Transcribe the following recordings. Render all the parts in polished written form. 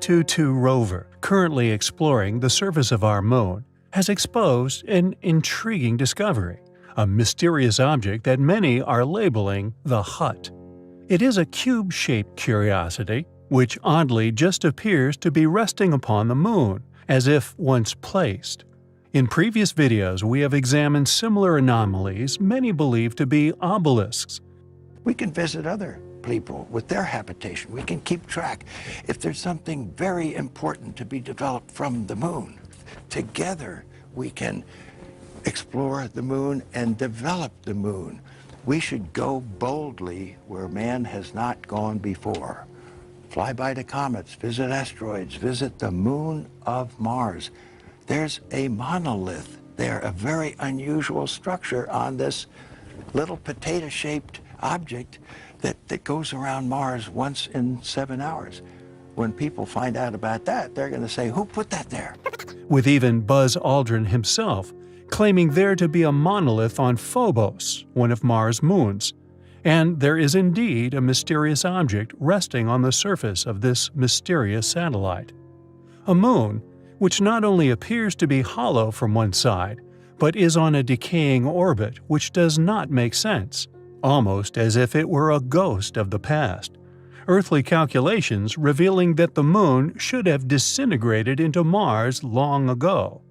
U-22 rover, currently exploring the surface of our moon, has exposed an intriguing discovery, a mysterious object that many are labeling the Hut. It is a cube-shaped curiosity, which oddly just appears to be resting upon the moon, as if once placed. In previous videos, we have examined similar anomalies many believe to be obelisks. We can visit other people with their habitation. We can keep track if there's something very important to be developed from the moon. Together, we can explore the moon and develop the moon. We should go boldly where man has not gone before. Fly by the comets, visit asteroids, visit the moon of Mars. There's a monolith there, a very unusual structure on this little potato-shaped object that goes around Mars once in 7 hours. When people find out about that, they're going to say, who put that there? With even Buzz Aldrin himself claiming there to be a monolith on Phobos, one of Mars' moons. And there is indeed a mysterious object resting on the surface of this mysterious satellite. A moon which not only appears to be hollow from one side, but is on a decaying orbit which does not make sense, almost as if it were a ghost of the past. Earthly calculations revealing that the moon should have disintegrated into Mars long ago.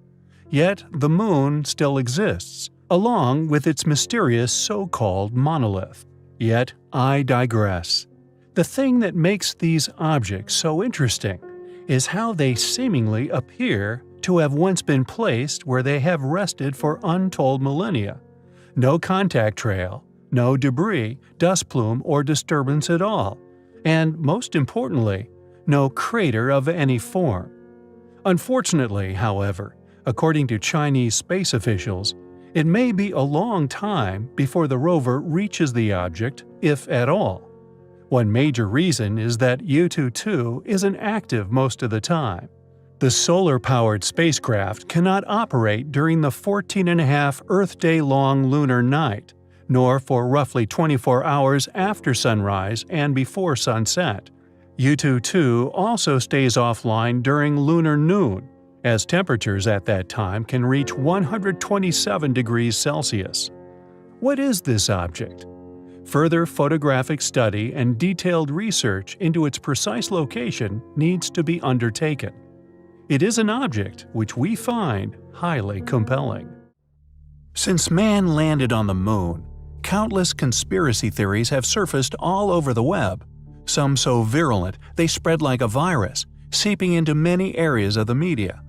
Yet the moon still exists, along with its mysterious so-called monolith. Yet I digress. The thing that makes these objects so interesting is how they seemingly appear to have once been placed where they have rested for untold millennia. No contact trail, no debris, dust plume, or disturbance at all. And most importantly, no crater of any form. Unfortunately, however, according to Chinese space officials, it may be a long time before the rover reaches the object, if at all. One major reason is that U-22 isn't active most of the time. The solar-powered spacecraft cannot operate during the 14.5 Earth-day-long lunar night, nor for roughly 24 hours after sunrise and before sunset. U-22 also stays offline during lunar noon, as temperatures at that time can reach 127 degrees Celsius. What is this object? Further photographic study and detailed research into its precise location needs to be undertaken. It is an object which we find highly compelling. Since man landed on the moon, countless conspiracy theories have surfaced all over the web, some so virulent they spread like a virus, seeping into many areas of the media.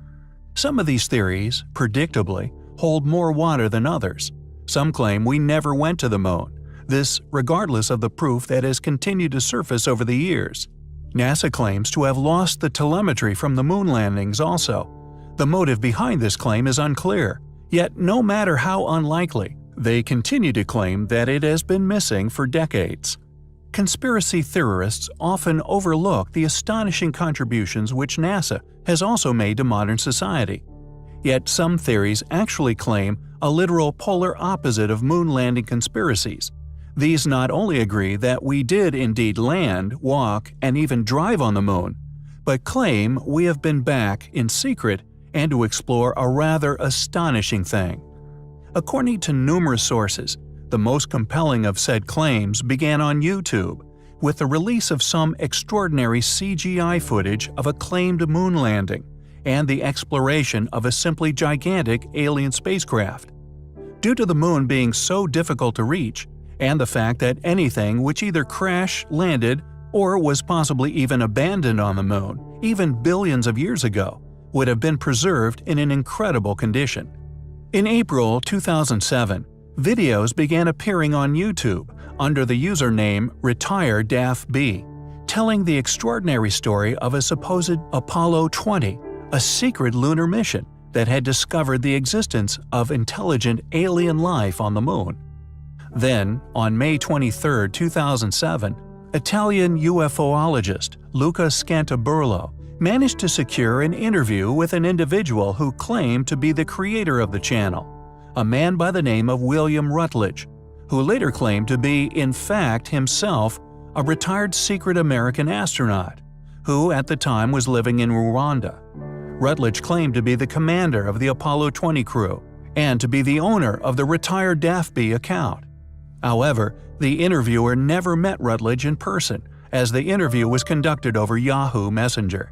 Some of these theories, predictably, hold more water than others. Some claim we never went to the moon, this regardless of the proof that has continued to surface over the years. NASA claims to have lost the telemetry from the moon landings also. The motive behind this claim is unclear, yet no matter how unlikely, they continue to claim that it has been missing for decades. Conspiracy theorists often overlook the astonishing contributions which NASA has also made to modern society. Yet some theories actually claim a literal polar opposite of moon landing conspiracies. These not only agree that we did indeed land, walk, and even drive on the moon, but claim we have been back in secret and to explore a rather astonishing thing. According to numerous sources, the most compelling of said claims began on YouTube, with the release of some extraordinary CGI footage of a claimed moon landing and the exploration of a simply gigantic alien spacecraft. Due to the moon being so difficult to reach, and the fact that anything which either crashed, landed, or was possibly even abandoned on the moon, even billions of years ago, would have been preserved in an incredible condition. In April 2007, videos began appearing on YouTube under the username RetireDAFB, telling the extraordinary story of a supposed Apollo 20, a secret lunar mission that had discovered the existence of intelligent alien life on the moon. Then, on May 23, 2007, Italian UFOologist Luca Scantaburlo managed to secure an interview with an individual who claimed to be the creator of the channel, a man by the name of William Rutledge, who later claimed to be, in fact, himself a retired secret American astronaut, who at the time was living in Rwanda. Rutledge claimed to be the commander of the Apollo 20 crew and to be the owner of the retired Daffy account. However, the interviewer never met Rutledge in person, as the interview was conducted over Yahoo Messenger.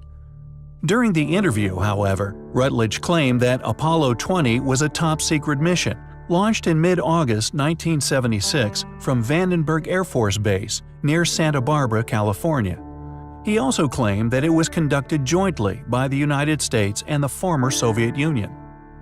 During the interview, however, Rutledge claimed that Apollo 20 was a top-secret mission, launched in mid-August 1976 from Vandenberg Air Force Base near Santa Barbara, California. He also claimed that it was conducted jointly by the United States and the former Soviet Union.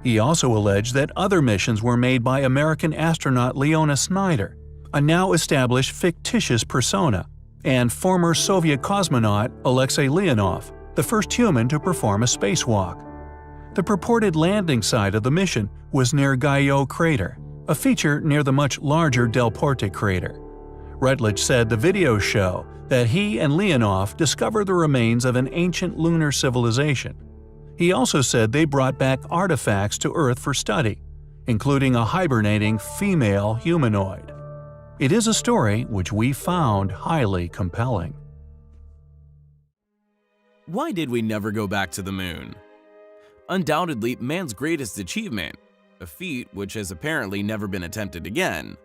He also alleged that other missions were made by American astronaut Leona Snyder, a now-established fictitious persona, and former Soviet cosmonaut Alexei Leonov, the first human to perform a spacewalk. The purported landing site of the mission was near Guyot Crater, a feature near the much larger Del Porte crater. Rutledge said the videos show that he and Leonov discovered the remains of an ancient lunar civilization. He also said they brought back artifacts to Earth for study, including a hibernating female humanoid. It is a story which we found highly compelling. Why did we never go back to the moon? Undoubtedly man's greatest achievement, a feat which has apparently never been attempted again.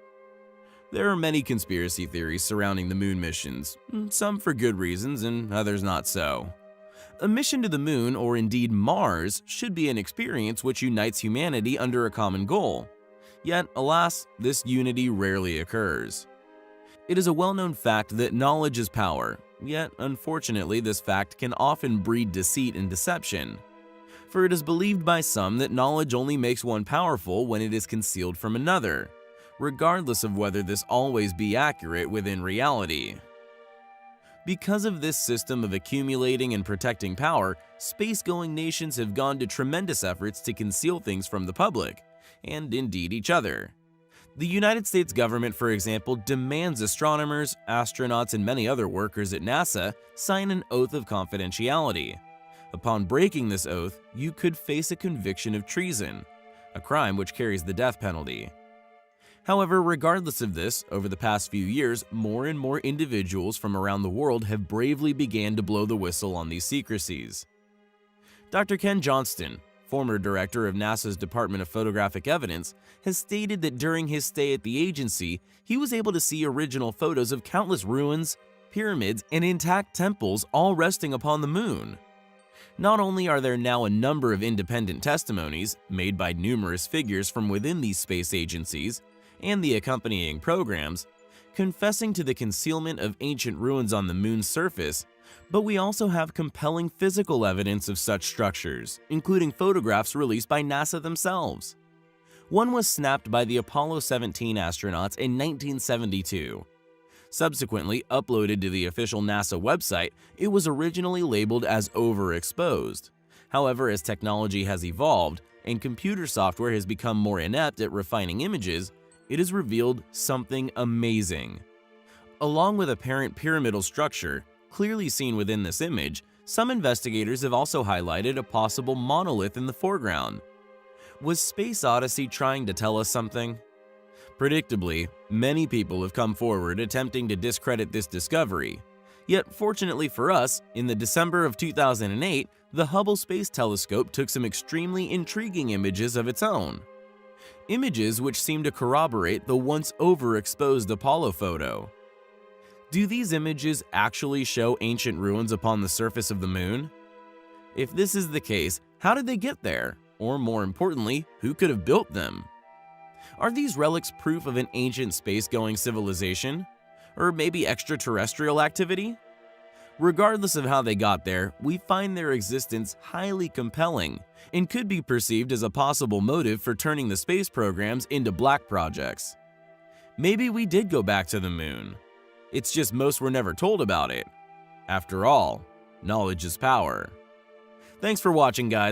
There are many conspiracy theories surrounding the moon missions, some for good reasons and others not so. A mission to the moon, or indeed Mars, should be an experience which unites humanity under a common goal. Yet, alas, this unity rarely occurs. It is a well-known fact that knowledge is power, yet unfortunately this fact can often breed deceit and deception. For it is believed by some that knowledge only makes one powerful when it is concealed from another, regardless of whether this always be accurate within reality. Because of this system of accumulating and protecting power, space-going nations have gone to tremendous efforts to conceal things from the public, and indeed each other. The United States government, for example, demands astronomers, astronauts, and many other workers at NASA sign an oath of confidentiality. Upon breaking this oath, you could face a conviction of treason, a crime which carries the death penalty. However, regardless of this, over the past few years, more and more individuals from around the world have bravely began to blow the whistle on these secrecies. Dr. Ken Johnston, former director of NASA's Department of Photographic Evidence, has stated that during his stay at the agency, he was able to see original photos of countless ruins, pyramids, and intact temples all resting upon the moon. Not only are there now a number of independent testimonies made by numerous figures from within these space agencies and the accompanying programs, confessing to the concealment of ancient ruins on the moon's surface, but we also have compelling physical evidence of such structures, including photographs released by NASA themselves. One was snapped by the Apollo 17 astronauts in 1972. Subsequently uploaded to the official NASA website, it was originally labeled as overexposed. However, as technology has evolved and computer software has become more inept at refining images, it has revealed something amazing. Along with apparent pyramidal structure, clearly seen within this image, some investigators have also highlighted a possible monolith in the foreground. Was Space Odyssey trying to tell us something? Predictably, many people have come forward attempting to discredit this discovery. Yet, fortunately for us, in the December of 2008, the Hubble Space Telescope took some extremely intriguing images of its own. Images which seem to corroborate the once overexposed Apollo photo. Do these images actually show ancient ruins upon the surface of the moon? If this is the case, how did they get there? Or more importantly, who could have built them? Are these relics proof of an ancient space-going civilization? Or maybe extraterrestrial activity? Regardless of how they got there, we find their existence highly compelling and could be perceived as a possible motive for turning the space programs into black projects. Maybe we did go back to the moon. It's just most were never told about it. After all, knowledge is power. Thanks for watching, guys.